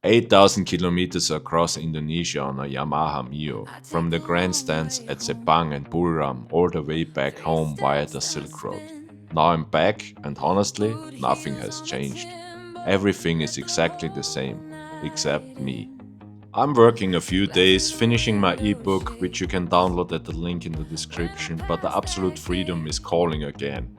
8,000 kilometers across Indonesia on a Yamaha Mio, from the grandstands at Sepang and Buriram all the way back home via the Silk Road. Now I'm back, and honestly, nothing has changed. Everything is exactly the same, except me. I'm working a few days, finishing my ebook, which you can download at the link in the description, but the absolute freedom is calling again.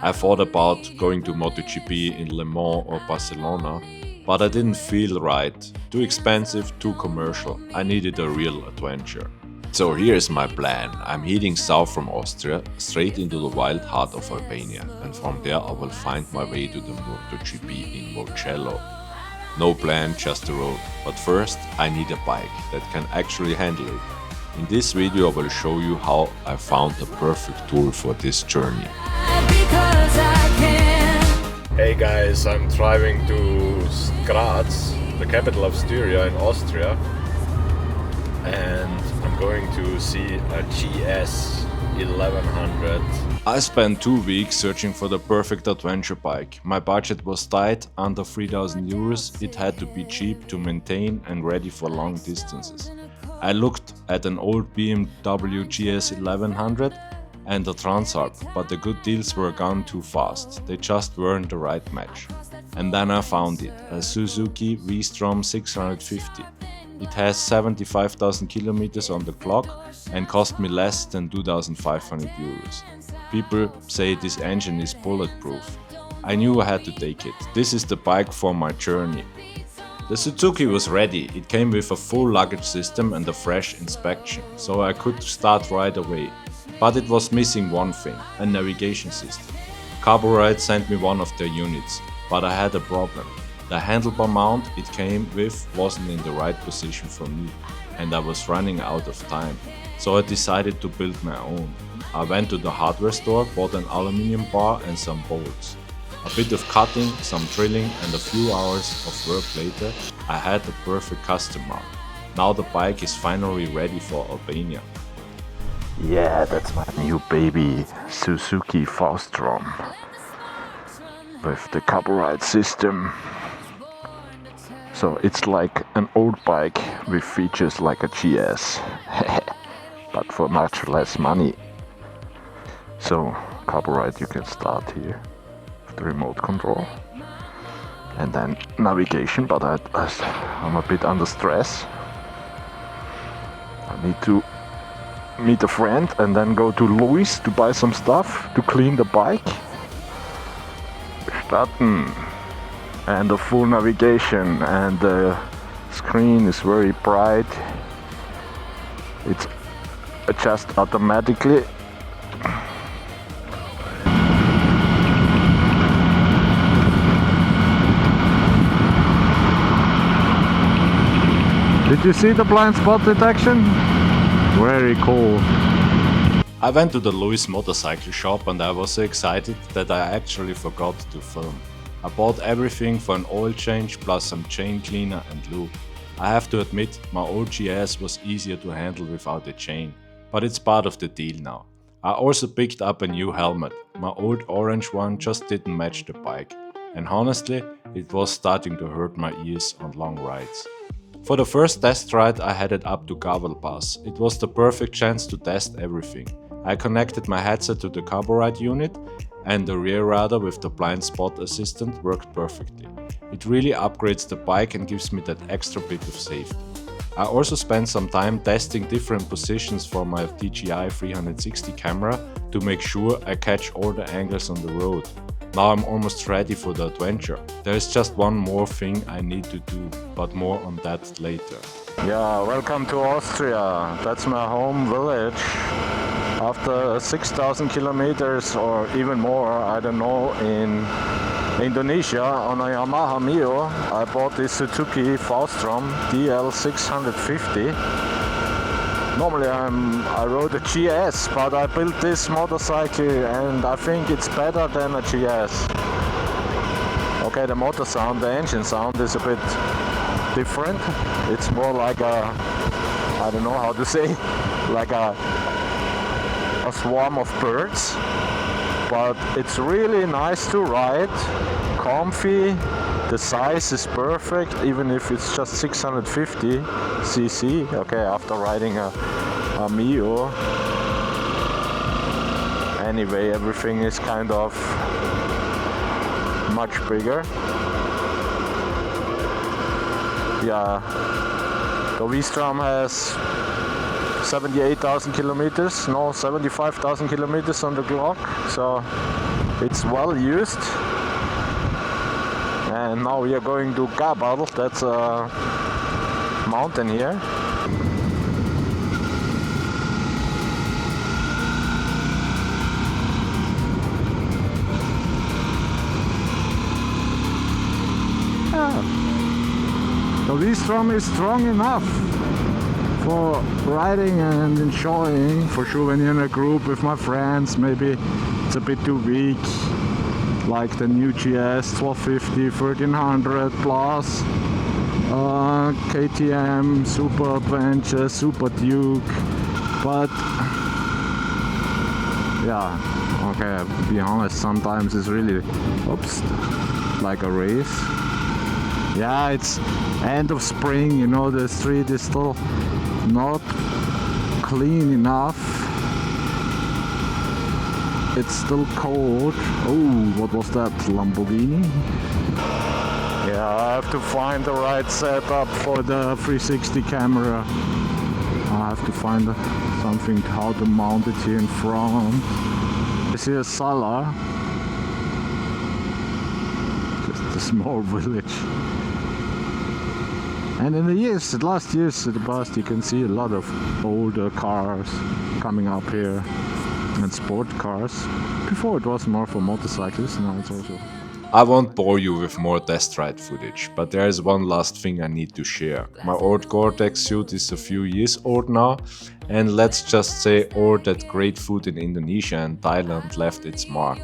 I thought about going to MotoGP in Le Mans or Barcelona, but I didn't feel right. Too expensive, too commercial. I needed a real adventure. So here's my plan. I'm heading south from Austria, straight into the wild heart of Albania, and from there I will find my way to the MotoGP in Mugello. No plan, just the road. But first, I need a bike that can actually handle it. In this video I will show you how I found the perfect tool for this journey. Hey guys, I'm driving to Graz, the capital of Styria in Austria, and I'm going to see a GS 1100. I spent 2 weeks searching for the perfect adventure bike. My budget was tight, under 3,000 euros. It had to be cheap to maintain and ready for long distances. I looked at an old BMW GS 1100 and a Transalp, but the good deals were gone too fast. They just weren't the right match. And then I found it, a Suzuki V-strom 650. It has 75,000 kilometers on the clock and cost me less than 2,500 euros. People say this engine is bulletproof. I knew I had to take it. This is the bike for my journey. The Suzuki was ready. It came with a full luggage system and a fresh inspection, so I could start right away. But it was missing one thing, a navigation system. Carpuride sent me one of their units, but I had a problem. The handlebar mount it came with wasn't in the right position for me, and I was running out of time. So I decided to build my own. I went to the hardware store, bought an aluminium bar and some bolts. A bit of cutting, some drilling, and a few hours of work later, I had the perfect custom mount. Now the bike is finally ready for Albania. Yeah, that's my new baby Suzuki V-strom with the Carpuride system. So it's like an old bike with features like a GS, but for much less money. So Carpuride you can start here with the remote control and then navigation, but I'm a bit under stress. I need to meet a friend and then go to Louis to buy some stuff to clean the bike. Starten. And the full navigation, and the screen is very bright. It's adjusts automatically. Did you see the blind spot detection? Very cool. I went to the Louis motorcycle shop and I was so excited that I actually forgot to film. I bought everything for an oil change plus some chain cleaner and lube. I have to admit, my old GS was easier to handle without a chain, but it's part of the deal now. I also picked up a new helmet. My old orange one just didn't match the bike, and honestly, it was starting to hurt my ears on long rides. For the first test ride I headed up to Gaberl Pass. It was the perfect chance to test everything. I connected my headset to the Carpuride unit, and the rear radar with the blind spot assistant worked perfectly. It really upgrades the bike and gives me that extra bit of safety. I also spent some time testing different positions for my DJI 360 camera to make sure I catch all the angles on the road. Now I'm almost ready for the adventure. There is just one more thing I need to do, but more on that later. Yeah, welcome to Austria. That's my home village. After 6,000 kilometers or even more, I don't know, in Indonesia on a Yamaha Mio, I bought this Suzuki V-strom DL 650. Normally I rode a GS, but I built this motorcycle and I think it's better than a GS. Okay, the motor sound, the engine sound is a bit different. It's more like a, I don't know how to say, like a swarm of birds, but it's really nice to ride, comfy. The size is perfect, even if it's just 650 cc. Okay, after riding a Mio. Anyway, everything is kind of much bigger. Yeah, the V-strom has 78,000 kilometers, no, 75,000 kilometers on the clock, so it's well used. And now we are going to Gaberl, that's a mountain here. The V-strom is strong enough for riding and enjoying. For sure, when you're in a group with my friends, maybe it's a bit too weak. Like the new GS 1250, 1300 plus, KTM, Super Adventure, Super Duke. But yeah, okay, to be honest, sometimes it's really, oops, like a race. Yeah, it's end of spring, you know, the street is still not clean enough. It's still cold. Oh, what was that, Lamborghini? Yeah, I have to find the right setup for the 360 camera. I have to find something how to mount it here in front. This is Sala. Just a small village. And in the last years in the past, you can see a lot of older cars coming up here and sport cars. Before it was more for motorcyclists, now it's also... I won't bore you with more test ride footage, but there is one last thing I need to share. My old Gore-Tex suit is a few years old now, and let's just say all that great food in Indonesia and Thailand left its mark.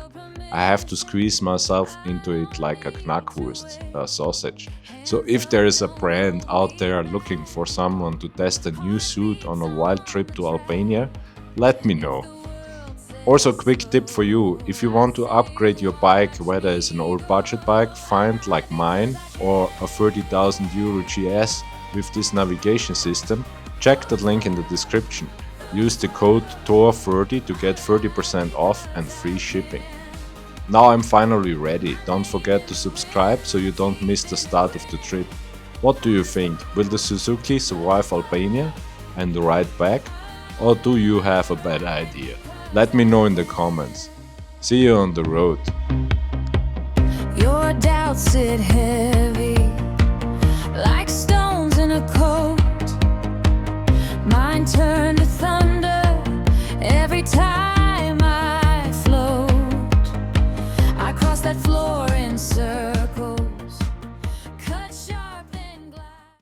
I have to squeeze myself into it like a knackwurst, a sausage. So if there is a brand out there looking for someone to test a new suit on a wild trip to Albania, let me know. Also, quick tip for you, if you want to upgrade your bike, whether it's an old budget bike, find like mine, or a 30,000 euro GS with this navigation system, check the link in the description. Use the code THOR30 to get 30% off and free shipping. Now I'm finally ready. Don't forget to subscribe so you don't miss the start of the trip. What do you think? Will the Suzuki survive Albania and the ride back? Or do you have a bad idea? Let me know in the comments. See you on the road. Your doubts sit heavy like stones in a coat. Mine turn